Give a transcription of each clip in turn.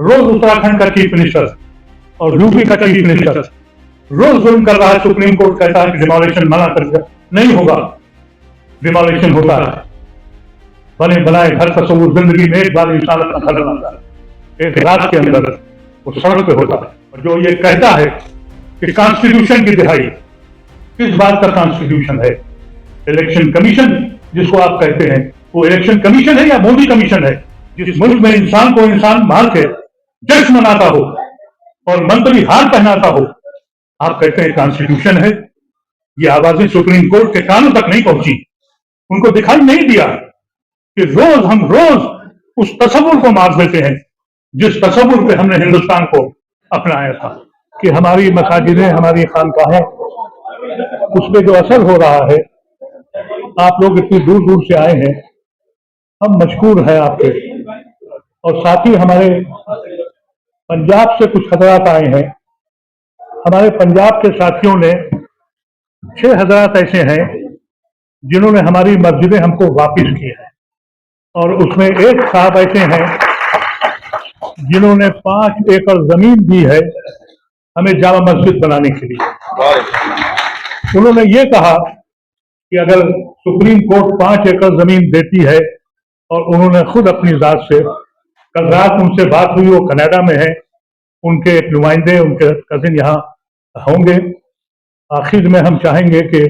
रोज उत्तराखंड का chief minister और UP का चीफ मिनिस्टर रोज जुल्म कर रहा है। सुप्रीम कोर्ट कहता है कि डिमोलिशन मना कर दिया, नहीं होगा, डिमोलिशन होता है। बने बनाए घर तस्वुर जिंदगी में एक बार इंसान अपना घर बनाता है, एक रात के अंदर वो सड़क पे होता है। और जो ये कहता है कि कॉन्स्टिट्यूशन की दिहाई, किस बात का कॉन्स्टिट्यूशन है? इलेक्शन कमीशन जिसको आप कहते हैं, वो इलेक्शन कमीशन है या मोदी कमीशन है? जिस मुल्क में इंसान को इंसान मार के जश्न मनाता हो और मंत्री हार पहनाता हो, आप कहते हैं कॉन्स्टिट्यूशन है। ये आवाजें सुप्रीम कोर्ट के कानों तक नहीं पहुंची, उनको दिखाई नहीं दिया कि हम रोज उस तस्वुर को मार देते हैं जिस तस्वुर पे हमने हिंदुस्तान को अपनाया था कि हमारी मसाजिदें, हमारी खानकाहें, उसमें जो असर हो रहा है। आप लोग इतनी दूर दूर से आए हैं, हम मशकूर हैं आपके। और साथ ही हमारे पंजाब से कुछ हजरात आए हैं। हमारे पंजाब के साथियों ने 6 हजरात ऐसे हैं जिन्होंने हमारी मस्जिदें हमको वापिस की हैं, और उसमें एक साहब ऐसे हैं जिन्होंने 5 एकड़ जमीन दी है हमें जामा मस्जिद बनाने के लिए। उन्होंने ये कहा कि अगर सुप्रीम कोर्ट 5 एकड़ जमीन देती है, और उन्होंने खुद अपनी जात से, कल रात उनसे बात हुई, वो कनाडा में है, उनके एक नुमाइंदे, उनके कजिन यहाँ होंगे। आखिर में हम चाहेंगे कि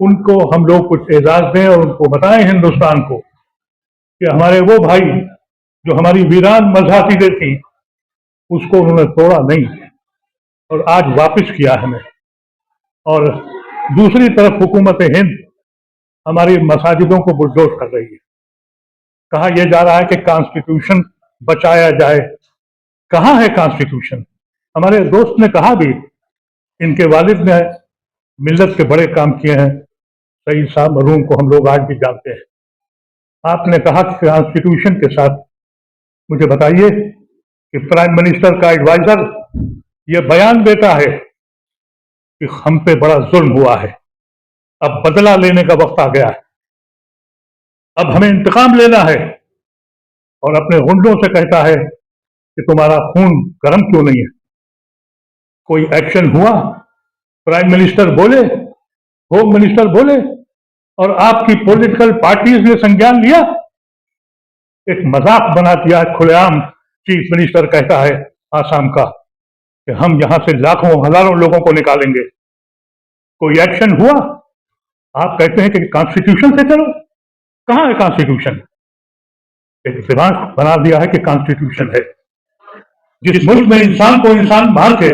उनको हम लोग कुछ एजाज दें और उनको बताएं हिंदुस्तान को कि हमारे वो भाई जो हमारी वीरान मजहबीदें थी, उसको उन्होंने तोड़ा नहीं और आज वापस किया हमें। और दूसरी तरफ हुकूमत हिंद हमारी मसाजिदों को बुलडोज कर रही है। कहा यह जा रहा है कि कॉन्स्टिट्यूशन बचाया जाए। कहाँ है कॉन्स्टिट्यूशन? हमारे दोस्त ने कहा भी, इनके वालिद ने मिल्लत के बड़े काम किए हैं, सईद साहब मरहूम को हम लोग आज भी जानते हैं। आपने कहा कि कॉन्स्टिट्यूशन के साथ मुझे बताइए कि प्राइम मिनिस्टर का एडवाइजर ये बयान देता है कि हम पे बड़ा जुल्म हुआ है, अब बदला लेने का वक्त आ गया है, अब हमें इंतकाम लेना है, और अपने गुंडों से कहता है कि तुम्हारा खून गर्म क्यों नहीं है? कोई एक्शन हुआ? प्राइम मिनिस्टर बोले, होम मिनिस्टर बोले, और आपकी पॉलिटिकल पार्टीज ने संज्ञान लिया? एक मजाक बना दिया खुलेआम। चीफ मिनिस्टर कहता है आसाम का कि हम यहां से लाखों हजारों लोगों को निकालेंगे। कोई एक्शन हुआ? आप कहते हैं कि कॉन्स्टिट्यूशन से चलो। कहां है कॉन्स्टिट्यूशन? एक दिमाग बना दिया है कि कॉन्स्टिट्यूशन है। जिस मुल्क में इंसान को इंसान मार के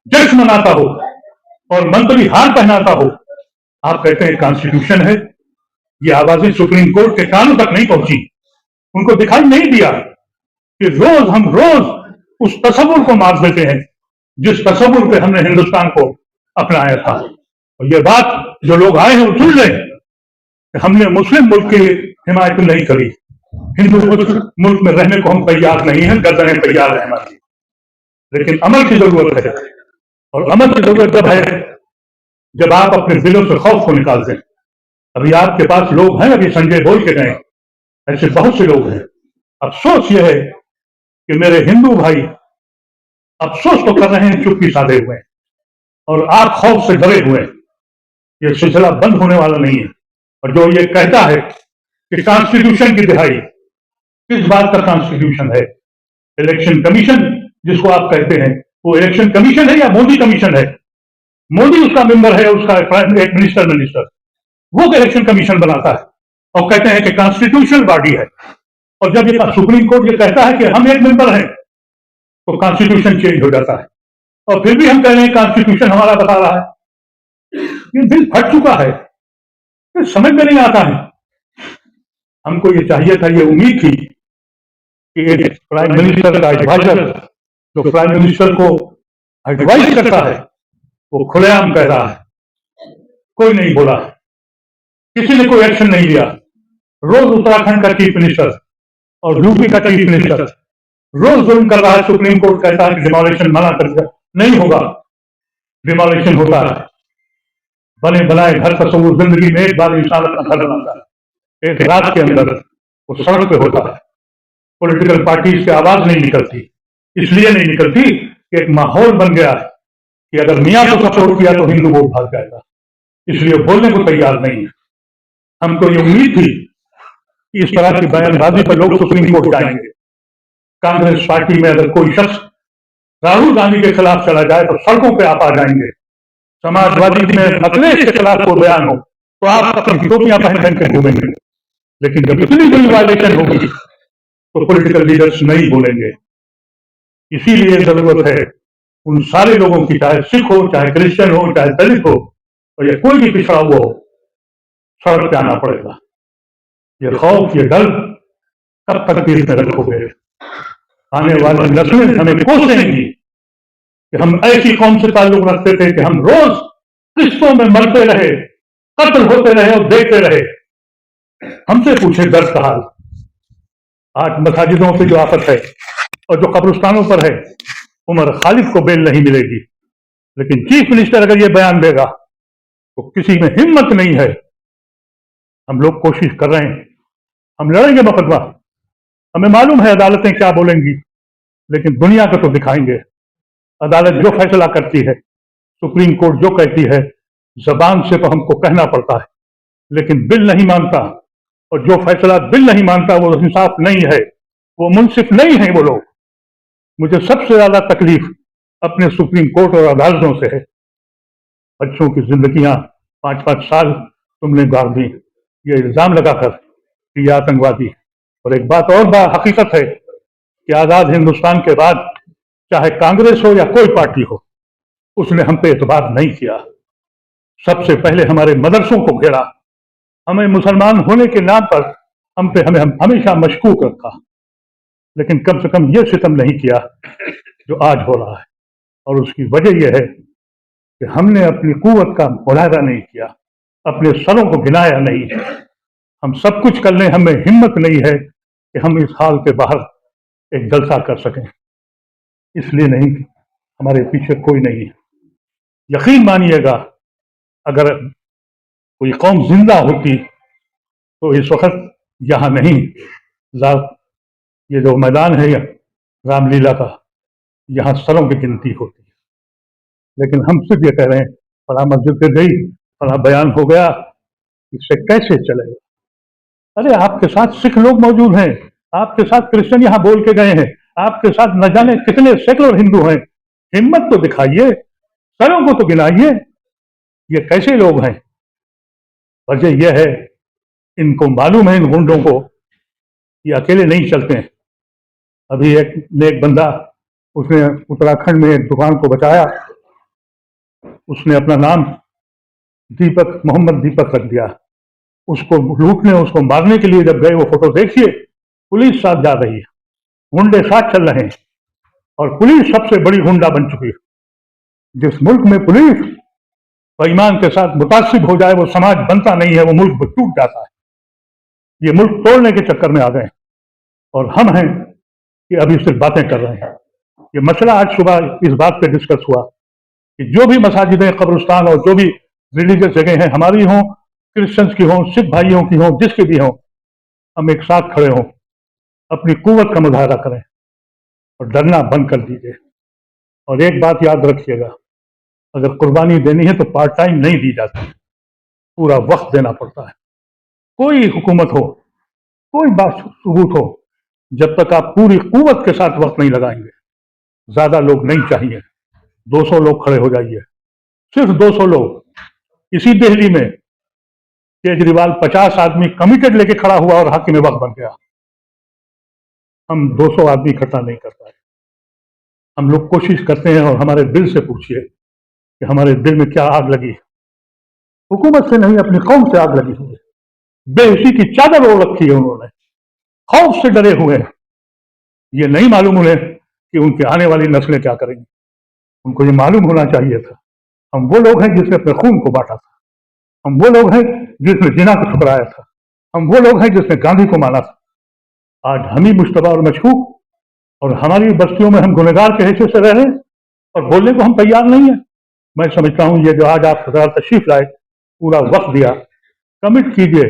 जश्न मनाता हो और मंत्री हार पहनाता हो, आप कहते हैं कॉन्स्टिट्यूशन है। ये आवाजें सुप्रीम कोर्ट के कानों तक नहीं पहुंची, उनको दिखाई नहीं दिया कि हम रोज उस तस्वुर को मार देते हैं जिस तस्वुर पे हमने हिंदुस्तान को अपनाया था। और ये बात जो लोग आए हैं वो सुन लें कि हमने मुस्लिम मुल्क की हिमायत नहीं करी, हिंदू मुल्क में रहने को हम तैयार नहीं हैं, गर्दनें तैयार है हमारी, लेकिन अमल की जरूरत है। और अमल की जरूरत जब है जब आप अपने दिलों से खौफ को निकाल दें। अभी आपके पास लोग हैं, अभी संजय बोल के गए, ऐसे बहुत से लोग हैं। अफसोस यह है कि मेरे हिंदू भाई अफसोस तो कर रहे हैं, चुप्पी साधे हुए हैं, और आप खौफ से डरे हुए हैं। यह सिलसिला बंद होने वाला नहीं है। और जो ये कहता है कि कॉन्स्टिट्यूशन की दिहाई, किस बात का कॉन्स्टिट्यूशन है? इलेक्शन कमीशन जिसको आप कहते हैं, वो इलेक्शन कमीशन है या मोदी कमीशन है? मोदी उसका मेंबर है, उसका एक मिनिस्टर वो इलेक्शन कमीशन बनाता है और कहते हैं कि कॉन्स्टिट्यूशनल बॉडी है। और जब ये सुप्रीम कोर्ट ये कहता है कि हम एक मेंबर हैं, तो कॉन्स्टिट्यूशन चेंज हो जाता है। और फिर भी हम कह रहे हैं कॉन्स्टिट्यूशन हमारा बता रहा है। ये दिल फट चुका है, ये समझ में नहीं आता है। हमको ये चाहिए था, ये उम्मीद थी कि एक प्राइम मिनिस्टर का एडवाइजर जो प्राइम मिनिस्टर को एडवाइस करता है, वो खुलेआम कह रहा है। कोई नहीं बोला, किसी ने कोई एक्शन नहीं लिया। रोज उत्तराखंड का चीफ मिनिस्टर और यूपी का चीफ मिनिस्टर रोज जुल्म कर रहा है। सुप्रीम कोर्ट कहता है कि डिमोलिशन मना कर दिया, नहीं होगा, डिमोलिशन होता है। बने बनाए घर तस्वुर जिंदगी में एक बार इंसान अपना घर बनाता है, एक रात के अंदर वो सड़क पे होता है। पॉलिटिकल पार्टीज की आवाज नहीं निकलती। इसलिए नहीं निकलती कि एक माहौल बन गया है कि अगर मियां को सपोर्ट किया तो हिंदू वोट भाग जाएगा, इसलिए बोलने को तैयार नहीं है। हमको ये उम्मीद थी कि इस तरह की बयानबाजी पर लोग सुप्रीम कोर्ट जाएंगे। कांग्रेस पार्टी में अगर कोई शख्स राहुल गांधी के खिलाफ चला जाए तो सड़कों पे आप आ जाएंगे। समाजवादी में अखिलेश के खिलाफ कोई बयान हो तो आप अपनी टोपियां पहन के घूमेंगे, लेकिन जब इतनी बड़ी वायलेशन होगी तो पॉलिटिकल लीडर्स नहीं बोलेंगे। इसीलिए जरूरत है उन सारे लोगों की, चाहे सिख हो, चाहे क्रिश्चियन हो, चाहे दलित हो, और या कोई भी पिछड़ा हुआ हो, सड़क पे आना पड़ेगा। ये खौफ, ये डर कब तक देश में रखोगे? आने वाली नस्लें हमें कोसेंगी कि हम ऐसी कौम से ताल्लुक रखते थे कि हम रोज किस्तों में मरते रहे, कत्ल होते रहे और देखते रहे। हमसे पूछे दर्द का हाल। आज मसाजिदों से जो आफत है और जो कब्रिस्तानों पर है, उमर खालिद को बेल नहीं मिलेगी, लेकिन चीफ मिनिस्टर अगर ये बयान देगा तो किसी में हिम्मत नहीं है। हम लोग कोशिश कर रहे हैं, हम लड़ेंगे मुकदमा। हमें मालूम है अदालतें क्या बोलेंगी, लेकिन दुनिया को तो दिखाएंगे। अदालत जो फैसला करती है, सुप्रीम कोर्ट जो कहती है, जबान से तो हमको कहना पड़ता है, लेकिन दिल नहीं मानता। और जो फैसला दिल नहीं मानता वो इंसाफ नहीं है, वो मुंसिफ नहीं है वो लोग। मुझे सबसे ज्यादा तकलीफ अपने सुप्रीम कोर्ट और अदालतों से है। बच्चों की जिंदगियां 5-5 साल तुमने गाड़ दी, ये इल्जाम लगाकर कि ये आतंकवादी। और एक बात और हकीकत है कि आजाद हिंदुस्तान के बाद चाहे कांग्रेस हो या कोई पार्टी हो, उसने हम पे एतबार नहीं किया। सबसे पहले हमारे मदरसों को घेरा, हमें मुसलमान होने के नाम पर हमें हमेशा मशकूक रखा, लेकिन कम से कम ये सितम नहीं किया जो आज हो रहा है। और उसकी वजह यह है कि हमने अपनी कुव्वत का मुजाहिरा नहीं किया, अपने सरों को गिनाया नहीं। हम सब कुछ कर लें, हमें हिम्मत नहीं है कि हम इस हाल के बाहर एक जलसा कर सकें। इसलिए नहीं, हमारे पीछे कोई नहीं है। यकीन मानिएगा, अगर कोई कौम जिंदा होती तो इस वक्त यहाँ नहीं, ये जो मैदान है रामलीला का, यहाँ सरों की गिनती होती है। लेकिन हम सिर्फ ये कह रहे हैं, फला मस्जिद पे गई, फला बयान हो गया, इससे कैसे चलेगा? अरे आपके साथ सिख लोग मौजूद हैं, आपके साथ क्रिश्चियन यहाँ बोल के गए हैं, आपके साथ न जाने कितने सैकड़ों हिंदू हैं। हिम्मत तो दिखाइए, सरों को तो गिनाइए। ये कैसे लोग हैं? वजह यह है, इनको मालूम है इन गुंडों को ये अकेले नहीं चलते हैं। अभी एक बंदा, उसने उत्तराखंड में एक दुकान को बचाया, उसने अपना नाम दीपक, मोहम्मद दीपक रख दिया। उसको लूटने, उसको मारने के लिए जब गए, वो फोटो देखिए, पुलिस साथ जा रही है, गुंडे साथ चल रहे हैं, और पुलिस सबसे बड़ी गुंडा बन चुकी है। जिस मुल्क में पुलिस बेईमान के साथ मुतासिब हो जाए, वो समाज बनता नहीं है, वो मुल्क टूट जाता है। ये मुल्क तोड़ने के चक्कर में आ गए, और हम हैं कि अभी सिर्फ बातें कर रहे हैं। ये मसला आज सुबह इस बात पे डिस्कस हुआ कि जो भी मसाजिदें, कब्रिस्तान और जो भी रिलीजियस जगह हैं, हमारी हों, क्रिश्चियंस की हों, सिख भाइयों की हों, जिसकी भी हों, हम एक साथ खड़े हों, अपनी कुव्वत का मुजाहरा करें और डरना बंद कर दीजिए। और एक बात याद रखिएगा, अगर कुर्बानी देनी है तो पार्ट टाइम नहीं दी जाती, पूरा वक्त देना पड़ता है। कोई हुकूमत हो, कोई बात सबूत हो, जब तक आप पूरी कुव्वत के साथ वक्त नहीं लगाएंगे, ज्यादा लोग नहीं चाहिए, 200 लोग खड़े हो जाइए, सिर्फ 200 लोग। इसी दिल्ली में केजरीवाल 50 आदमी कमिटेड लेके खड़ा हुआ और हाकिम वक्त बन गया। हम 200 आदमी इकट्ठा नहीं कर पाए। हम लोग कोशिश करते हैं, और हमारे दिल से पूछिए कि हमारे दिल में क्या आग लगी है। हुकूमत से नहीं, अपनी कौम से आग लगी हुई है। बेहोशी की चादर ओढ़ रखी है उन्होंने, खौफ से डरे हुए हैं। ये नहीं मालूम उन्हें कि उनके आने वाली नस्लें क्या करेंगी। उनको ये मालूम होना चाहिए था, हम वो लोग हैं जिसने अपने खून को बांटा था, हम वो लोग हैं जिसने जिना को ठुकराया था, हम वो लोग हैं जिसने गांधी को माना था। आज हम ही मुश्तबा और मशकूक, और हमारी बस्तियों में हम गुनहगार के हैसियत से रह रहे हैं, और बोलने को हम तैयार नहीं है। मैं समझता हूं ये जो आज आप सरदार तशरीफ लाए, पूरा वक्त दिया, कमिट कीजिए,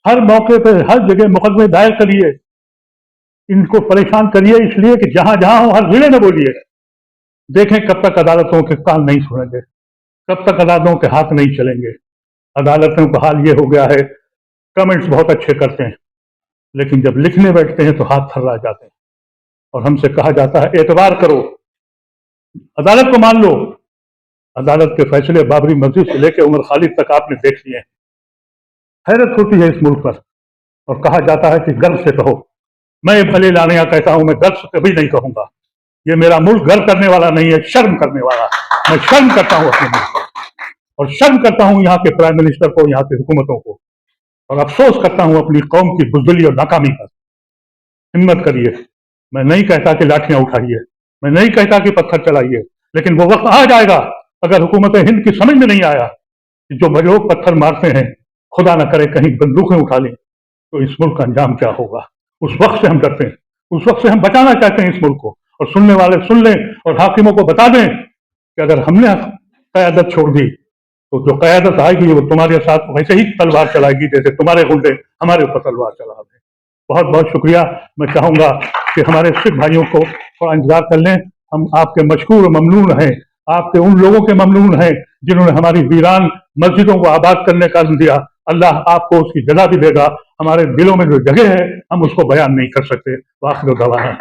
हर मौके पर हर जगह मुकदमे दायर करिए, इनको परेशान करिए इसलिए कि जहां जहां हो हर जिले में बोलिए। देखें कब तक अदालतों के कान नहीं सुनेंगे, कब तक अदालतों के हाथ नहीं चलेंगे। अदालतों का हाल ये हो गया है, कमेंट्स बहुत अच्छे करते हैं लेकिन जब लिखने बैठते हैं तो हाथ थर्रा जाते हैं और हमसे कहा जाता है एतबार करो, अदालत को मान लो। अदालत के फैसले बाबरी मस्जिद से लेकर उमर खालिद तक आपने देख लिए। हैरत होती है इस मुल्क पर और कहा जाता है कि गर्व से कहो। मैं भले लानिया कहता हूं, मैं गर्व से कभी नहीं कहूंगा। ये मेरा मुल्क गर्व करने वाला नहीं है, शर्म करने वाला। मैं शर्म करता हूं अपने मुल्क को और शर्म करता हूं यहाँ के प्राइम मिनिस्टर को, यहाँ की हुकूमतों को, और अफसोस करता हूं अपनी कौम की बुज़दिली और नाकामी पर। हिम्मत करिए, मैं नहीं कहता कि लाठियां उठाइए, मैं नहीं कहता कि पत्थर चलाइए, लेकिन वो वक्त आ जाएगा अगर हुकूमत हिंद की समझ में नहीं आया कि जो लोग पत्थर मारते हैं खुदा न करे कहीं बंदूकें उठा लें तो इस मुल्क का अंजाम क्या होगा। उस वक्त से हम डरते हैं, उस वक्त से हम बचाना चाहते हैं इस मुल्क को। और सुनने वाले सुन लें और हाकिमों को बता दें कि अगर हमने क़यादत छोड़ दी तो जो क़यादत आएगी वो तुम्हारे साथ वैसे ही तलवार चलाएगी जैसे तुम्हारे गुंडे हमारे ऊपर तलवार चला रहे। बहुत बहुत शुक्रिया। मैं चाहूंगा कि हमारे सिख भाइयों को थोड़ा इंतजार कर लें। हम आपके मशकूर ममनून हैं, आपके उन लोगों के ममनून हैं जिन्होंने हमारी वीरान मस्जिदों को आबाद करने का दिया। अल्लाह आपको उसकी जगह भी देगा। हमारे दिलों में जो जगह है हम उसको बयान नहीं कर सकते। वाखिर दवा है।